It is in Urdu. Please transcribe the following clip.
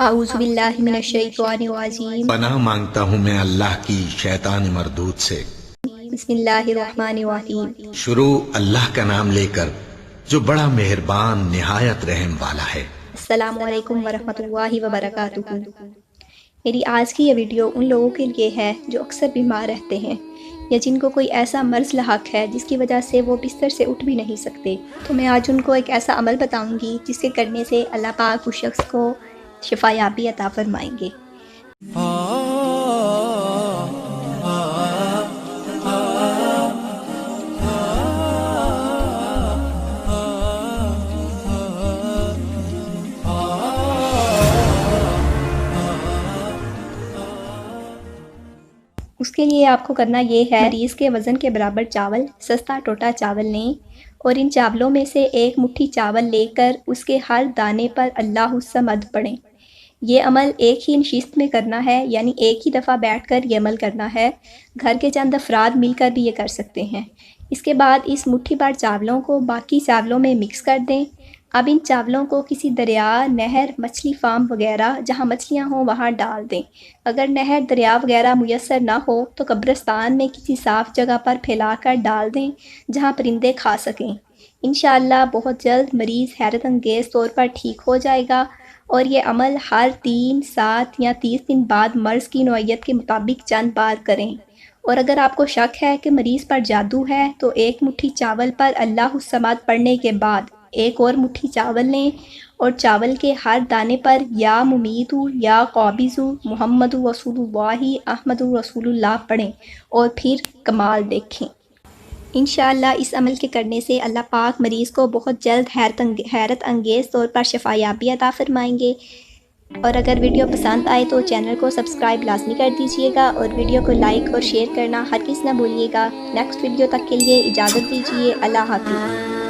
اعوذ باللہ من الشیطان الرجیم۔ پناہ مانگتا ہوں میں اللہ کی شیطان مردود سے۔ بسم اللہ الرحمن الرحیم۔ شروع اللہ کا نام لے کر جو بڑا مہربان نہایت رحم والا ہے۔ السلام علیکم ورحمۃ اللہ وبرکاتہ۔ میری آج کی یہ ویڈیو ان لوگوں کے لیے ہے جو اکثر بیمار رہتے ہیں یا جن کو کوئی ایسا مرض لاحق ہے جس کی وجہ سے وہ بستر سے اٹھ بھی نہیں سکتے۔ تو میں آج ان کو ایک ایسا عمل بتاؤں گی جس کے کرنے سے اللہ پاک اس شخص کو شفا یابی عطا فرمائیں گے۔ اس کے لیے آپ کو کرنا یہ ہے، مریض کے وزن کے برابر چاول، سستا ٹوٹا چاول لیں اور ان چاولوں میں سے ایک مٹھی چاول لے کر اس کے ہر دانے پر اللہ الصمد پڑھیں۔ یہ عمل ایک ہی نشست میں کرنا ہے، یعنی ایک ہی دفعہ بیٹھ کر یہ عمل کرنا ہے۔ گھر کے چند افراد مل کر بھی یہ کر سکتے ہیں۔ اس کے بعد اس مٹھی بھر چاولوں کو باقی چاولوں میں مکس کر دیں۔ اب ان چاولوں کو کسی دریا، نہر، مچھلی فارم وغیرہ جہاں مچھلیاں ہوں وہاں ڈال دیں۔ اگر نہر، دریا وغیرہ میسر نہ ہو تو قبرستان میں کسی صاف جگہ پر پھیلا کر ڈال دیں جہاں پرندے کھا سکیں۔ انشاءاللہ بہت جلد مریض حیرت انگیز طور پر ٹھیک ہو جائے گا، اور یہ عمل ہر 3، 7 یا 30 دن بعد مرض کی نوعیت کے مطابق چند بار کریں۔ اور اگر آپ کو شک ہے کہ مریض پر جادو ہے تو ایک مٹھی چاول پر اللہ الصمد پڑھنے کے بعد ایک اور مٹھی چاول لیں اور چاول کے ہر دانے پر یا ممیتو یا قابضو محمد رسول اللہ احمد رسول اللہ پڑھیں اور پھر کمال دیکھیں۔ انشاءاللہ اس عمل کے کرنے سے اللہ پاک مریض کو بہت جلد حیرت انگیز طور پر شفا یابی عطا فرمائیں گے۔ اور اگر ویڈیو پسند آئے تو چینل کو سبسکرائب لازمی کر دیجئے گا اور ویڈیو کو لائک اور شیئر کرنا ہرگز نہ بھولیے گا۔ نیکسٹ ویڈیو تک کے لیے اجازت دیجیے۔ اللہ حافظ۔